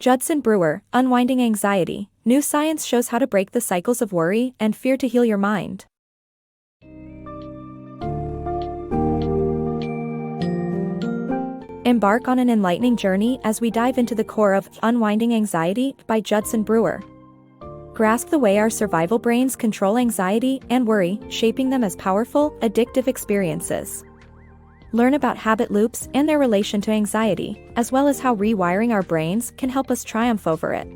Judson Brewer, Unwinding Anxiety. New science shows how to break the cycles of worry and fear to heal your mind. Embark on an enlightening journey as we dive into the core of Unwinding Anxiety by Judson Brewer. Grasp the way our survival brains control anxiety and worry, shaping them as powerful, addictive experiences. Learn about habit loops and their relation to anxiety, as well as how rewiring our brains can help us triumph over it.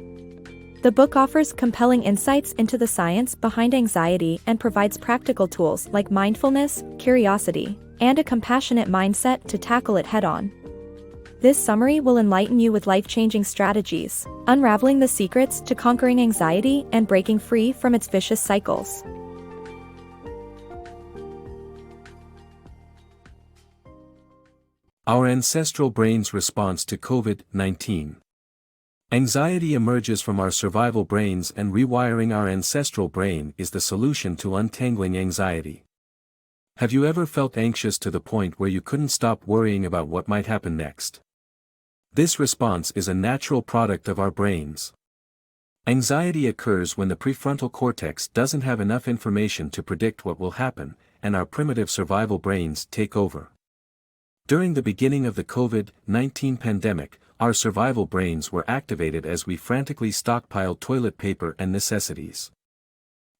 The book offers compelling insights into the science behind anxiety and provides practical tools like mindfulness, curiosity, and a compassionate mindset to tackle it head-on. This summary will enlighten you with life-changing strategies, unraveling the secrets to conquering anxiety and breaking free from its vicious cycles. Our ancestral brain's response to COVID-19. Anxiety emerges from our survival brains, and rewiring our ancestral brain is the solution to untangling anxiety. Have you ever felt anxious to the point where you couldn't stop worrying about what might happen next? This response is a natural product of our brains. Anxiety occurs when the prefrontal cortex doesn't have enough information to predict what will happen, and our primitive survival brains take over. During the beginning of the COVID-19 pandemic, our survival brains were activated as we frantically stockpiled toilet paper and necessities.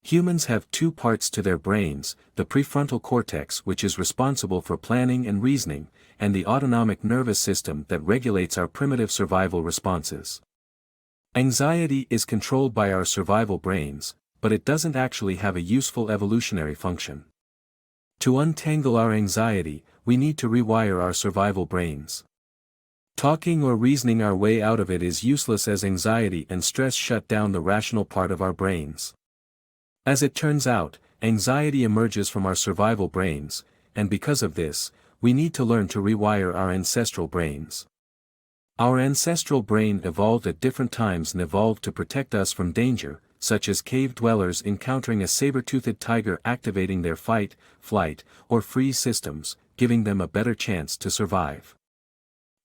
Humans have two parts to their brains, the prefrontal cortex, which is responsible for planning and reasoning, and the autonomic nervous system that regulates our primitive survival responses. Anxiety is controlled by our survival brains, but it doesn't actually have a useful evolutionary function. To untangle our anxiety, we need to rewire our survival brains. Talking or reasoning our way out of it is useless, as anxiety and stress shut down the rational part of our brains. As it turns out, anxiety emerges from our survival brains, and because of this, we need to learn to rewire our ancestral brains. Our ancestral brain evolved at different times and evolved to protect us from danger, such as cave dwellers encountering a saber-toothed tiger activating their fight, flight, or freeze systems, giving them a better chance to survive.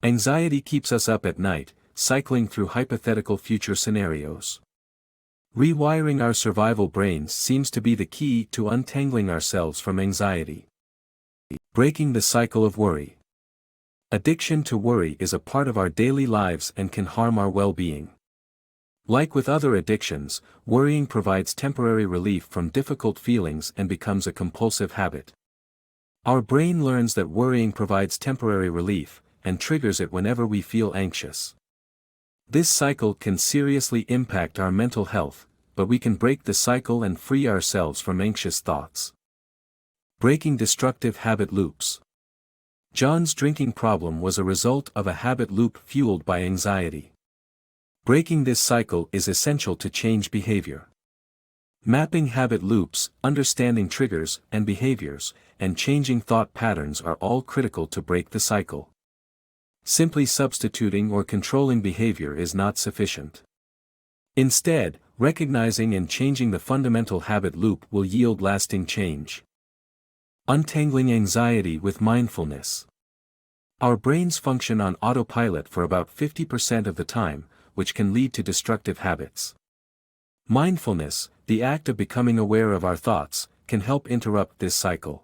Anxiety keeps us up at night, cycling through hypothetical future scenarios. Rewiring our survival brains seems to be the key to untangling ourselves from anxiety. Breaking the cycle of worry. Addiction to worry is a part of our daily lives and can harm our well-being. Like with other addictions, worrying provides temporary relief from difficult feelings and becomes a compulsive habit. Our brain learns that worrying provides temporary relief, and triggers it whenever we feel anxious. This cycle can seriously impact our mental health, but we can break the cycle and free ourselves from anxious thoughts. Breaking destructive habit loops. John's drinking problem was a result of a habit loop fueled by anxiety. Breaking this cycle is essential to change behavior. Mapping habit loops, understanding triggers and behaviors, and changing thought patterns are all critical to break the cycle. Simply substituting or controlling behavior is not sufficient. Instead, recognizing and changing the fundamental habit loop will yield lasting change. Untangling anxiety with mindfulness. Our brains function on autopilot for about 50% of the time, which can lead to destructive habits. Mindfulness, the act of becoming aware of our thoughts, can help interrupt this cycle.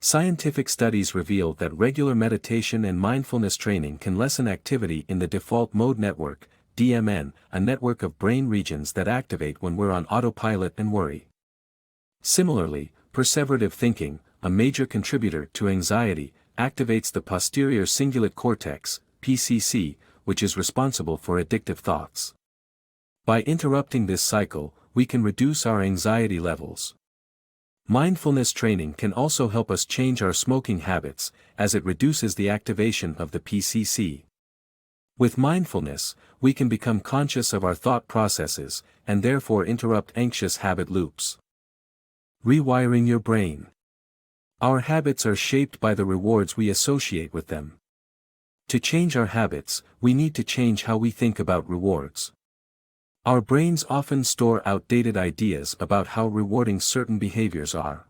Scientific studies reveal that regular meditation and mindfulness training can lessen activity in the default mode network, DMN, a network of brain regions that activate when we're on autopilot and worry. Similarly, perseverative thinking, a major contributor to anxiety, activates the posterior cingulate cortex, PCC, which is responsible for addictive thoughts. By interrupting this cycle, we can reduce our anxiety levels. Mindfulness training can also help us change our smoking habits, as it reduces the activation of the PCC. With mindfulness, we can become conscious of our thought processes, and therefore interrupt anxious habit loops. Rewiring your brain. Our habits are shaped by the rewards we associate with them. To change our habits, we need to change how we think about rewards. Our brains often store outdated ideas about how rewarding certain behaviors are.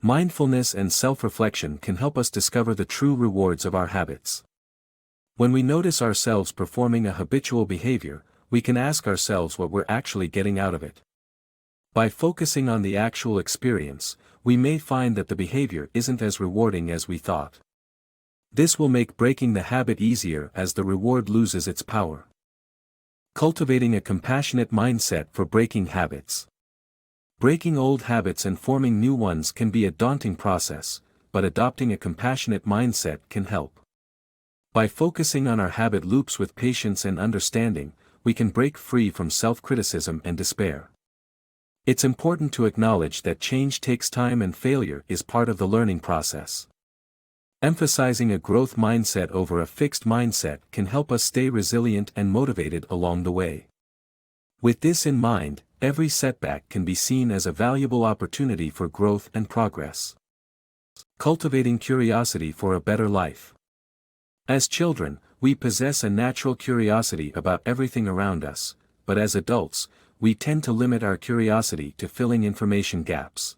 Mindfulness and self-reflection can help us discover the true rewards of our habits. When we notice ourselves performing a habitual behavior, we can ask ourselves what we're actually getting out of it. By focusing on the actual experience, we may find that the behavior isn't as rewarding as we thought. This will make breaking the habit easier as the reward loses its power. Cultivating a compassionate mindset for breaking habits. Breaking old habits and forming new ones can be a daunting process, but adopting a compassionate mindset can help. By focusing on our habit loops with patience and understanding, we can break free from self-criticism and despair. It's important to acknowledge that change takes time and failure is part of the learning process. Emphasizing a growth mindset over a fixed mindset can help us stay resilient and motivated along the way. With this in mind, every setback can be seen as a valuable opportunity for growth and progress. Cultivating curiosity for a better life. As children, we possess a natural curiosity about everything around us, but as adults, we tend to limit our curiosity to filling information gaps.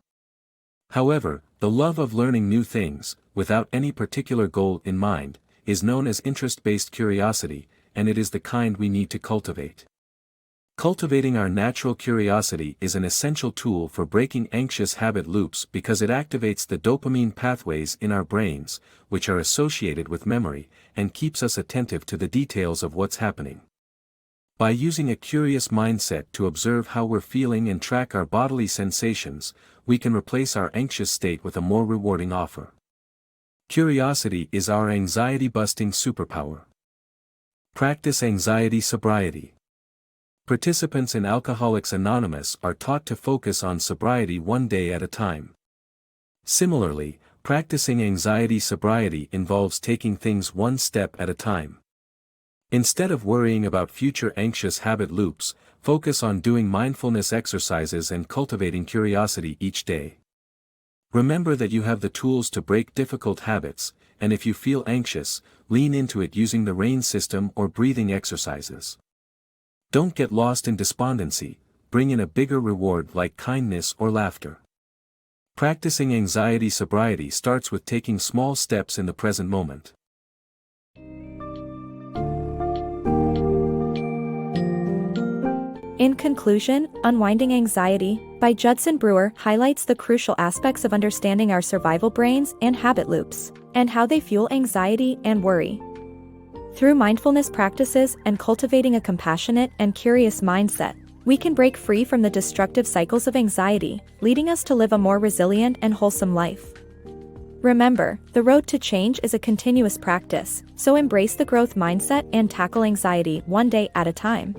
However, the love of learning new things, without any particular goal in mind, is known as interest-based curiosity, and it is the kind we need to cultivate. Cultivating our natural curiosity is an essential tool for breaking anxious habit loops because it activates the dopamine pathways in our brains, which are associated with memory, and keeps us attentive to the details of what's happening. By using a curious mindset to observe how we're feeling and track our bodily sensations, we can replace our anxious state with a more rewarding offer. Curiosity is our anxiety-busting superpower. Practice anxiety sobriety. Participants in Alcoholics Anonymous are taught to focus on sobriety one day at a time. Similarly, practicing anxiety sobriety involves taking things one step at a time. Instead of worrying about future anxious habit loops, focus on doing mindfulness exercises and cultivating curiosity each day. Remember that you have the tools to break difficult habits, and if you feel anxious, lean into it using the RAIN system or breathing exercises. Don't get lost in despondency, bring in a bigger reward like kindness or laughter. Practicing anxiety sobriety starts with taking small steps in the present moment. In conclusion, Unwinding Anxiety, by Judson Brewer highlights the crucial aspects of understanding our survival brains and habit loops, and how they fuel anxiety and worry. Through mindfulness practices and cultivating a compassionate and curious mindset, we can break free from the destructive cycles of anxiety, leading us to live a more resilient and wholesome life. Remember, the road to change is a continuous practice, so embrace the growth mindset and tackle anxiety one day at a time.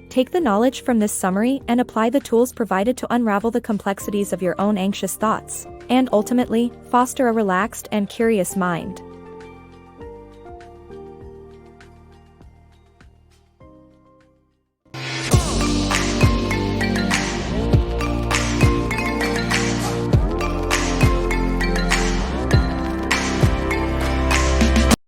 Take the knowledge from this summary and apply the tools provided to unravel the complexities of your own anxious thoughts, and ultimately, foster a relaxed and curious mind.